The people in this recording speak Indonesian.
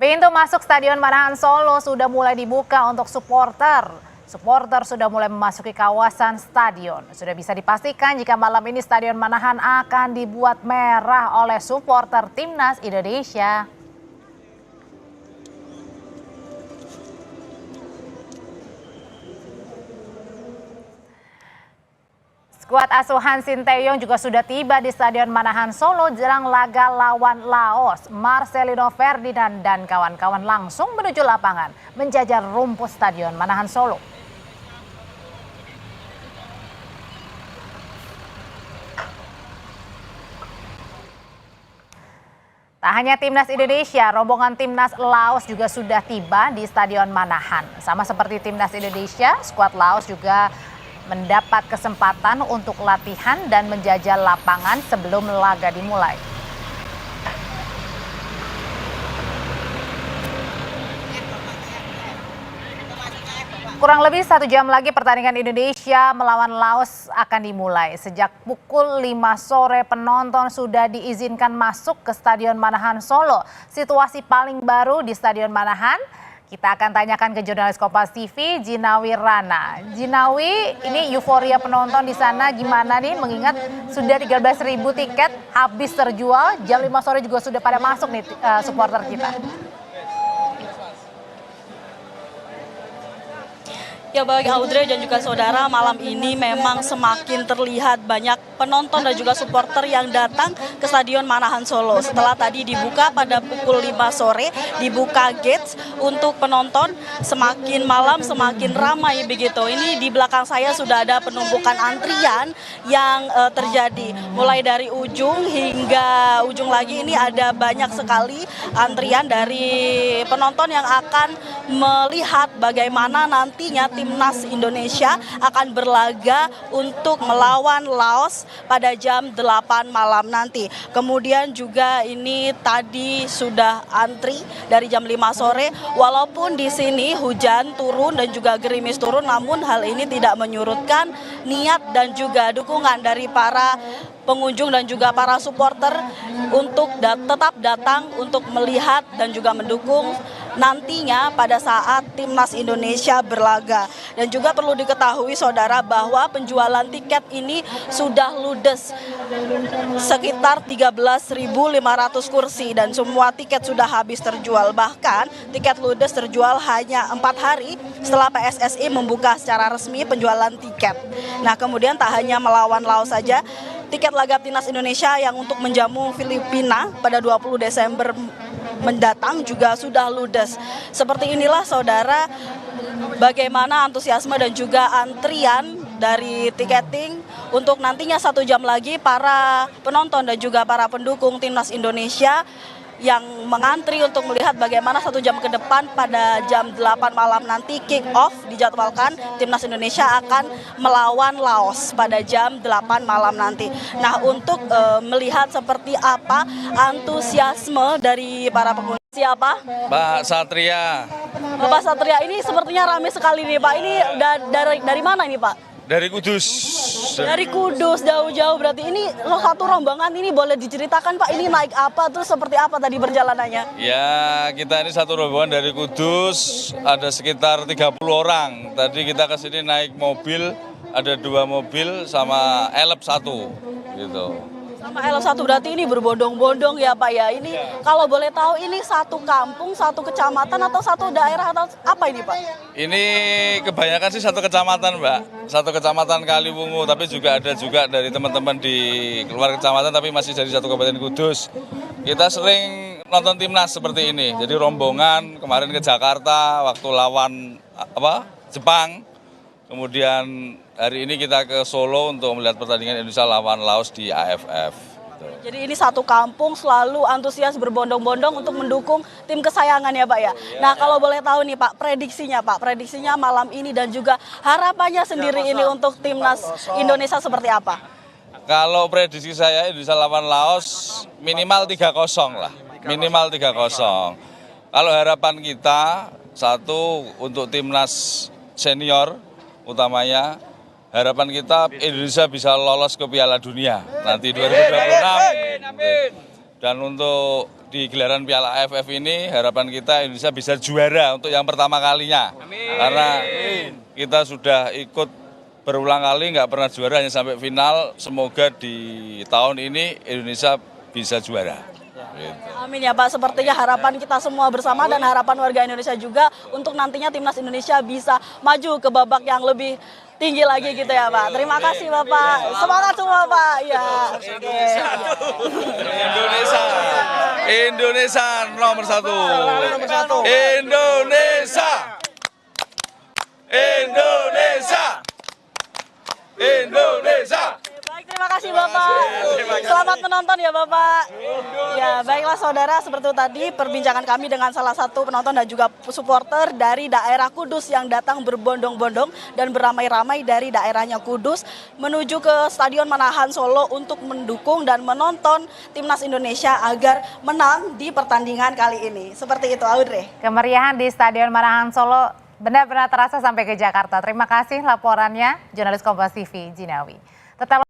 Pintu masuk Stadion Manahan Solo sudah mulai dibuka untuk supporter. Supporter sudah mulai memasuki kawasan stadion. Sudah bisa dipastikan jika malam ini Stadion Manahan akan dibuat merah oleh supporter Timnas Indonesia. Skuad asuhan Sinteyong juga sudah tiba di Stadion Manahan Solo jelang laga lawan Laos. Marcelino Ferdinand dan kawan-kawan langsung menuju lapangan menjajal rumput Stadion Manahan Solo. Tak hanya Timnas Indonesia, rombongan Timnas Laos juga sudah tiba di Stadion Manahan. Sama seperti Timnas Indonesia, skuad Laos juga mendapat kesempatan untuk latihan dan menjajal lapangan sebelum laga dimulai. Kurang lebih 1 jam lagi pertandingan Indonesia melawan Laos akan dimulai. Sejak pukul 5 sore penonton sudah diizinkan masuk ke Stadion Manahan Solo. Situasi paling baru di Stadion Manahan, kita akan tanyakan ke jurnalis Kompas TV, Jinawi Rana. Jinawi, ini euforia penonton di sana gimana nih? Mengingat sudah 13.000 tiket habis terjual, jam 5 sore juga sudah pada masuk nih supporter kita. Ya baik Audrey dan juga saudara, malam ini memang semakin terlihat banyak penonton dan juga supporter yang datang ke Stadion Manahan Solo. Setelah tadi dibuka pada pukul 5 sore, dibuka gates untuk penonton, semakin malam semakin ramai begitu. Ini di belakang saya sudah ada penumpukan antrian yang terjadi. Mulai dari ujung hingga ujung lagi ini ada banyak sekali antrian dari penonton yang akan melihat bagaimana nantinya Timnas Indonesia akan berlaga untuk melawan Laos pada jam 8 malam nanti. Kemudian juga ini tadi sudah antri dari jam 5 sore, walaupun di sini hujan turun dan juga gerimis turun, namun hal ini tidak menyurutkan niat dan juga dukungan dari para pengunjung dan juga para supporter untuk tetap datang untuk melihat dan juga mendukung nantinya pada saat Timnas Indonesia berlaga. Dan juga perlu diketahui saudara bahwa penjualan tiket ini sudah ludes sekitar 13.500 kursi dan semua tiket sudah habis terjual. Bahkan tiket ludes terjual hanya 4 hari setelah PSSI membuka secara resmi penjualan tiket. Nah, kemudian tak hanya melawan Laos saja, tiket laga Timnas Indonesia yang untuk menjamu Filipina pada 20 Desember mendatang juga sudah ludes. Seperti inilah saudara bagaimana antusiasme dan juga antrian dari tiketing untuk nantinya 1 jam lagi para penonton dan juga para pendukung Timnas Indonesia yang mengantri untuk melihat bagaimana 1 jam ke depan pada jam 8 malam nanti kick off dijadwalkan Timnas Indonesia akan melawan Laos pada jam 8 malam nanti. Nah, untuk melihat seperti apa antusiasme dari para pengunjung. Siapa? Pak Satria. Bapak Satria, ini sepertinya ramai sekali nih Pak. Ini dari mana ini Pak? Dari Kudus. Dari Kudus, jauh-jauh berarti. Ini satu rombongan ini boleh diceritakan Pak, ini naik apa, terus seperti apa tadi perjalanannya? Ya, kita ini satu rombongan dari Kudus, ada sekitar 30 orang. Tadi kita ke sini naik mobil, ada 2 mobil sama elep 1 gitu. Sama L1 berarti ini berbondong-bondong ya Pak ya. Ini kalau boleh tahu ini satu kampung, satu kecamatan atau satu daerah atau apa ini Pak? Ini kebanyakan sih satu kecamatan Mbak, satu kecamatan Kaliwungu, tapi juga ada juga dari teman-teman di luar kecamatan tapi masih dari satu Kabupaten Kudus. Kita sering nonton Timnas seperti ini, jadi rombongan kemarin ke Jakarta waktu lawan Jepang, kemudian hari ini kita ke Solo untuk melihat pertandingan Indonesia lawan Laos di AFF. Jadi ini satu kampung selalu antusias berbondong-bondong untuk mendukung tim kesayangan ya Pak ya. Nah, kalau boleh tahu nih Pak, prediksinya malam ini dan juga harapannya sendiri ini untuk Timnas Indonesia seperti apa? Kalau prediksi saya Indonesia lawan Laos minimal 3-0 lah, minimal 3-0. Kalau harapan kita satu untuk Timnas senior utamanya, harapan kita Indonesia bisa lolos ke Piala Dunia nanti 2026. Dan untuk di gelaran Piala AFF ini harapan kita Indonesia bisa juara untuk yang pertama kalinya. Karena kita sudah ikut berulang kali nggak pernah juara, hanya sampai final. Semoga di tahun ini Indonesia bisa juara. Gitu. Amin ya Pak, sepertinya harapan kita semua bersama dan harapan warga Indonesia juga untuk nantinya timnas Indonesia bisa maju ke babak yang lebih tinggi lagi gitu ya Pak. Terima kasih Bapak, semangat semua Pak. Ya. Indonesia nomor satu. Indonesia. Baik, terima kasih Bapak. Selamat menonton ya Bapak. Ya, baiklah saudara, seperti itu tadi perbincangan kami dengan salah satu penonton dan juga supporter dari daerah Kudus yang datang berbondong-bondong dan beramai-ramai dari daerahnya Kudus menuju ke Stadion Manahan Solo untuk mendukung dan menonton timnas Indonesia agar menang di pertandingan kali ini. Seperti itu, Audrey. Kemeriahan di Stadion Manahan Solo benar-benar terasa sampai ke Jakarta. Terima kasih laporannya jurnalis Kompas TV Jinawi. Tetap